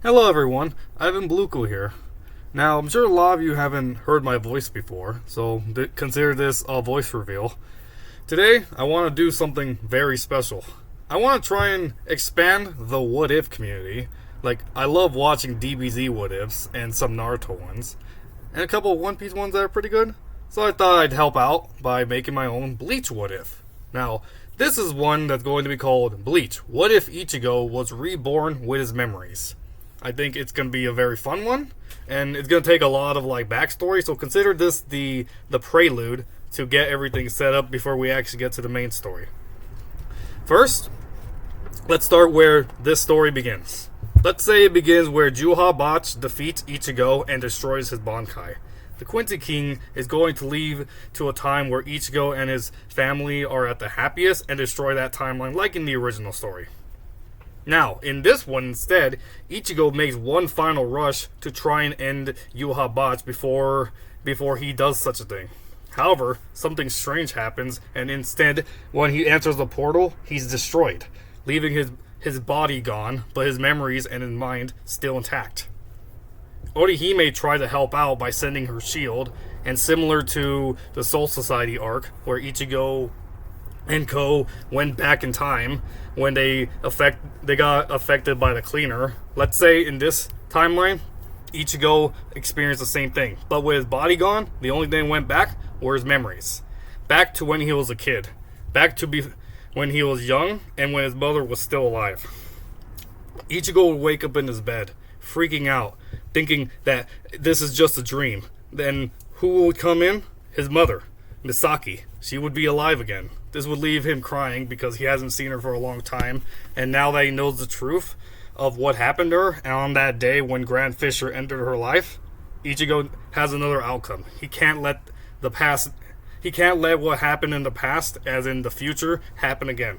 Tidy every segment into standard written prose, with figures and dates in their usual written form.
Hello everyone, Ivan Bluko here. Now, I'm sure a lot of you haven't heard my voice before, so consider this a voice reveal. Today, I want to do something very special. I want to try and expand the what if community. Like, I love watching DBZ what ifs and some Naruto ones, and a couple of One Piece ones that are pretty good. So I thought I'd help out by making my own Bleach what if. Now, this is one that's going to be called Bleach. What if Ichigo was reborn with his memories? I think it's going to be a very fun one, and it's going to take a lot of backstory, so consider this the prelude to get everything set up before we actually get to the main story. First, let's start where this story begins. Let's say it begins where Juha Bach defeats Ichigo and destroys his Bankai. The Quincy King is going to leave to a time where Ichigo and his family are at the happiest and destroy that timeline like in the original story. Now, in this one instead, Ichigo makes one final rush to try and end Yuha Bach before he does such a thing. However, something strange happens, and instead, when he enters the portal, he's destroyed, leaving his body gone, but his memories and his mind still intact. Orihime tried to help out by sending her shield, and similar to the Soul Society arc, where Ichigo and Ko went back in time when they got affected by the cleaner. Let's say in this timeline, Ichigo experienced the same thing, but with his body gone, the only thing that went back were his memories. Back to when he was a kid. Back to when he was young and when his mother was still alive. Ichigo would wake up in his bed, freaking out, thinking that this is just a dream. Then who would come in? His mother, Misaki. She would be alive again. This would leave him crying because he hasn't seen her for a long time, and now that he knows the truth of what happened to her, and on that day when Grand Fisher entered her life, Ichigo has another outcome. He can't let what happened in the past, as in the future, happen again.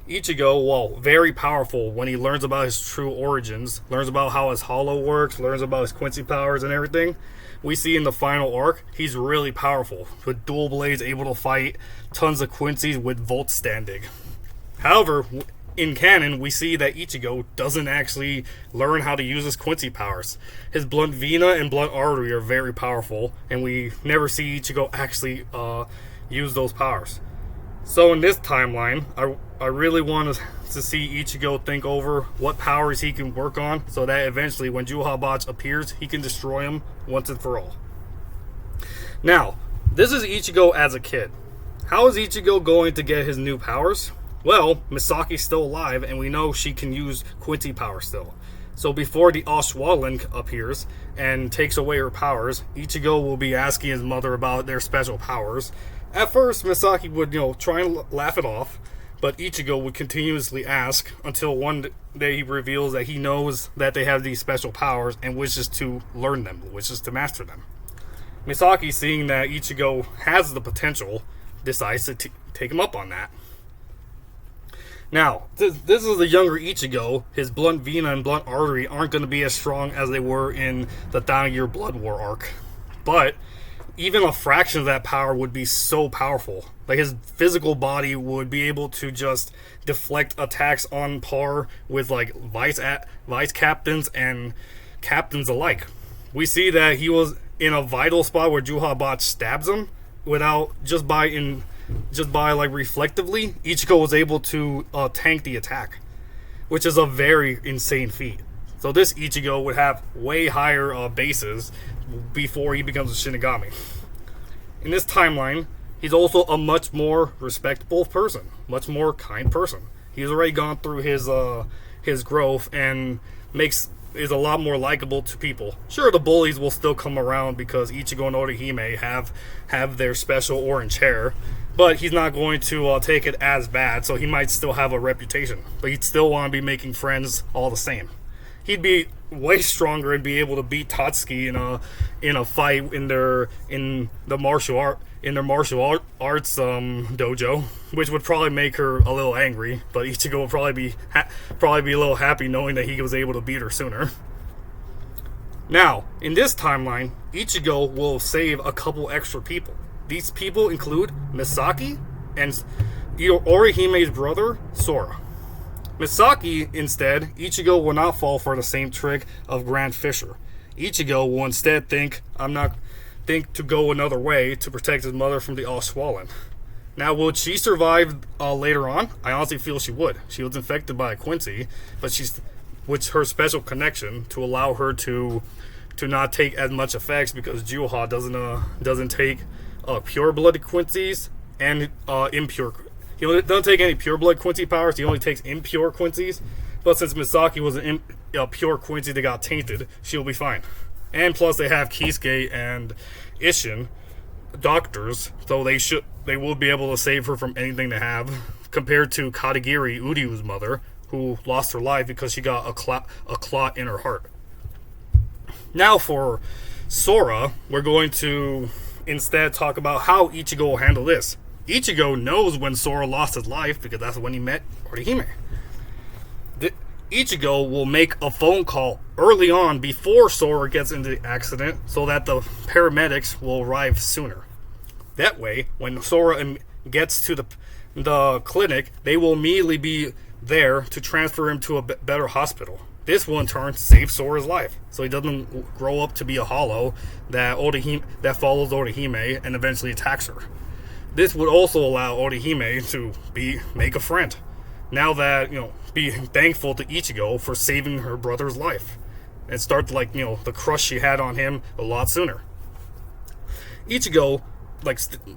Ichigo, while very powerful when he learns about his true origins, learns about how his hollow works, learns about his Quincy powers and everything, we see in the final arc, he's really powerful, with dual blades able to fight tons of Quincy's with Volt standing. However, in canon, we see that Ichigo doesn't actually learn how to use his Quincy powers. His Blunt Vena and Blunt Artery are very powerful, and we never see Ichigo actually use those powers. So in this timeline, I really want to see Ichigo think over what powers he can work on, so that eventually when Juha Bach appears, he can destroy him once and for all. Now, this is Ichigo as a kid. How is Ichigo going to get his new powers? Well, Misaki's still alive, and we know she can use Quincy power still. So before the Ashwaubenon appears and takes away her powers, Ichigo will be asking his mother about their special powers. At first, Misaki would, try and laugh it off, but Ichigo would continuously ask until one day he reveals that he knows that they have these special powers and wishes to learn them, wishes to master them. Misaki, seeing that Ichigo has the potential, decides to take him up on that. Now, this is the younger Ichigo. His Blunt Vena and Blunt Artery aren't going to be as strong as they were in the Thousand Year Blood War arc. But even a fraction of that power would be so powerful. Like, his physical body would be able to just deflect attacks on par with vice captains and captains alike. We see that he was in a vital spot where Juha Bach stabs him without reflectively, Ichigo was able to tank the attack, which is a very insane feat. So this Ichigo would have way higher bases before he becomes a Shinigami. In this timeline, he's also a much more respectable person, much more kind person. He's already gone through his growth and is a lot more likable to people. Sure, the bullies will still come around because Ichigo and Orihime have their special orange hair, but he's not going to take it as bad, so he might still have a reputation. But he'd still want to be making friends all the same. He'd be way stronger and be able to beat Tatsuki in a fight in the martial arts dojo, which would probably make her a little angry. But Ichigo would probably be a little happy knowing that he was able to beat her sooner. Now, in this timeline, Ichigo will save a couple extra people. These people include Misaki and Orihime's brother, Sora. Misaki, instead, Ichigo will not fall for the same trick of Grand Fisher. Ichigo will instead think to go another way to protect his mother from the All Swollen. Now, would she survive later on? I honestly feel she would. She was infected by a Quincy, but which her special connection to allow her to not take as much effects because Juha doesn't take pure blooded Quincies and impure. He doesn't take any pure blood Quincy powers. He only takes impure Quincies. But since Misaki was a pure Quincy that got tainted, she'll be fine. And plus, they have Kisuke and Isshin, doctors, so they will be able to save her from anything they have. Compared to Katagiri, Uryu's mother, who lost her life because she got a clot in her heart. Now for Sora, we're going to instead talk about how Ichigo will handle this. Ichigo knows when Sora lost his life because that's when he met Orihime. Ichigo will make a phone call early on before Sora gets into the accident so that the paramedics will arrive sooner. That way, when Sora gets to the clinic, they will immediately be there to transfer him to a better hospital. This will in turn save Sora's life, so he doesn't grow up to be a hollow that follows Orihime and eventually attacks her. This would also allow Orihime to make a friend. Now that, be thankful to Ichigo for saving her brother's life. And start the crush she had on him a lot sooner. Ichigo,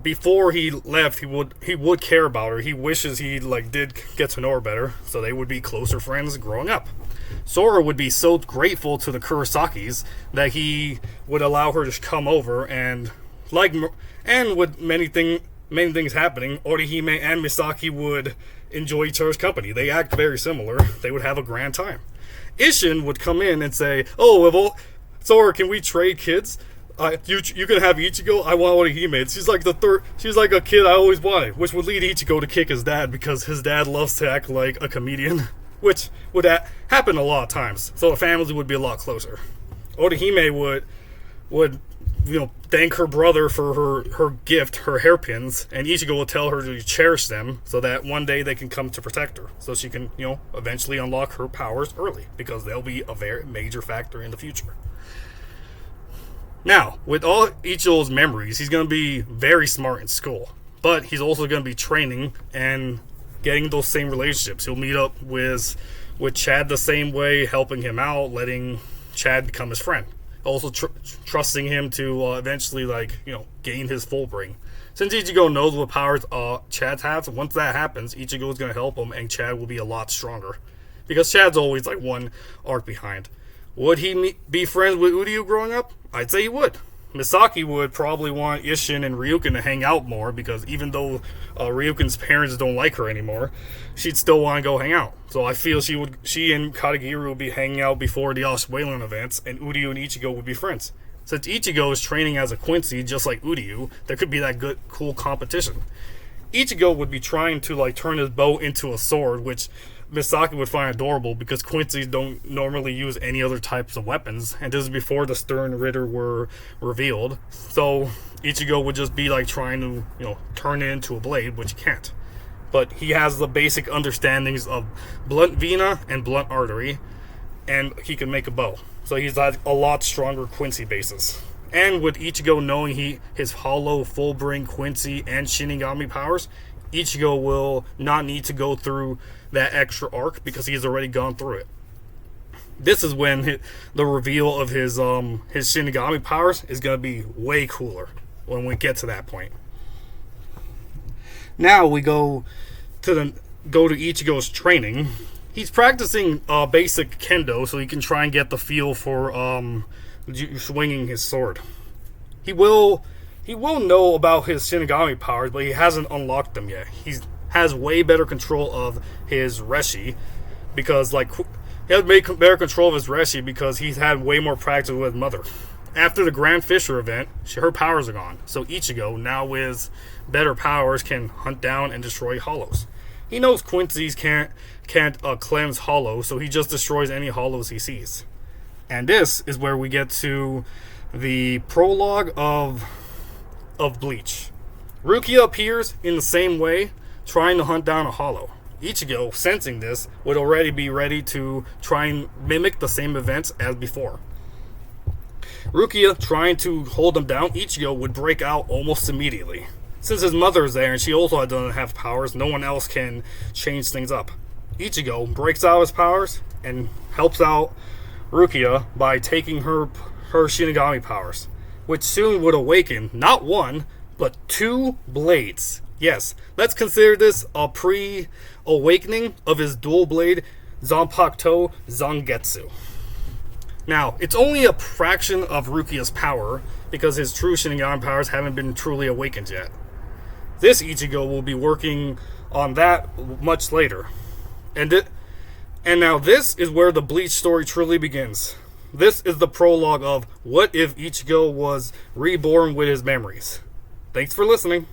before he left, he would care about her. He wishes he did get to know her better, so they would be closer friends growing up. Sora would be so grateful to the Kurosakis that he would allow her to come over and with many things happening, Orihime and Misaki would enjoy each other's company. They act very similar. They would have a grand time. Isshin would come in and say, "Oh, Sora, can we trade kids? You can have Ichigo. I want Orihime." She's like She's like a kid I always wanted, which would lead Ichigo to kick his dad because his dad loves to act like a comedian, which would happen a lot of times. So the families would be a lot closer. Orihime would thank her brother for her gift, her hairpins, and Ichigo will tell her to cherish them so that one day they can come to protect her, so she can, eventually unlock her powers early, because they'll be a very major factor in the future. Now, with all Ichigo's memories, he's going to be very smart in school, but he's also going to be training and getting those same relationships. He'll meet up with Chad the same way, helping him out, letting Chad become his friend. Also trusting him to eventually gain his full brain. Since Ichigo knows what powers Chad has, once that happens, Ichigo is going to help him and Chad will be a lot stronger, because Chad's always one arc behind. Would he be friends with Uryu growing up? I'd say he would. Misaki would probably want Isshin and Ryukin to hang out more, because even though Ryukin's parents don't like her anymore, she'd still want to go hang out. So I feel she and Katagiri would be hanging out before the Osweilan events, and Uryu and Ichigo would be friends. Since Ichigo is training as a Quincy just like Uryu, there could be that cool competition. Ichigo would be trying to turn his bow into a sword, which Misaki would find adorable because Quincy's don't normally use any other types of weapons, and this is before the Stern Ritter were revealed. So Ichigo would just be trying to turn it into a blade, which he can't. But he has the basic understandings of blunt vena and blunt artery, and he can make a bow. So he's a lot stronger Quincy basis. And with Ichigo knowing his hollow, full brain Quincy and Shinigami powers, Ichigo will not need to go through that extra arc because he's already gone through it. This is when the reveal of his Shinigami powers is going to be way cooler when we get to that point. Now we go to Ichigo's training. He's practicing basic kendo so he can try and get the feel for swinging his sword. He will know about his Shinigami powers, but he hasn't unlocked them yet. He has way better control of his Reshi, because he has better control of his Reshi because he's had way more practice with his mother. After the Grand Fisher event, her powers are gone, so Ichigo, now with better powers, can hunt down and destroy hollows. He knows Quincy's can't cleanse hollows, so he just destroys any hollows he sees. And this is where we get to the prologue of Bleach. Rukia appears in the same way, trying to hunt down a hollow. Ichigo, sensing this, would already be ready to try and mimic the same events as before. Rukia trying to hold him down, Ichigo would break out almost immediately. Since his mother is there and she also doesn't have powers, no one else can change things up. Ichigo breaks out his powers and helps out Rukia by taking her Shinigami powers, which soon would awaken not one, but 2 blades. Yes, let's consider this a pre-awakening of his dual blade Zanpakuto Zangetsu. Now, it's only a fraction of Rukia's power because his true Shinigami powers haven't been truly awakened yet. This Ichigo will be working on that much later. And now this is where the Bleach story truly begins. This is the prologue of what if Ichigo was reborn with his memories. Thanks for listening.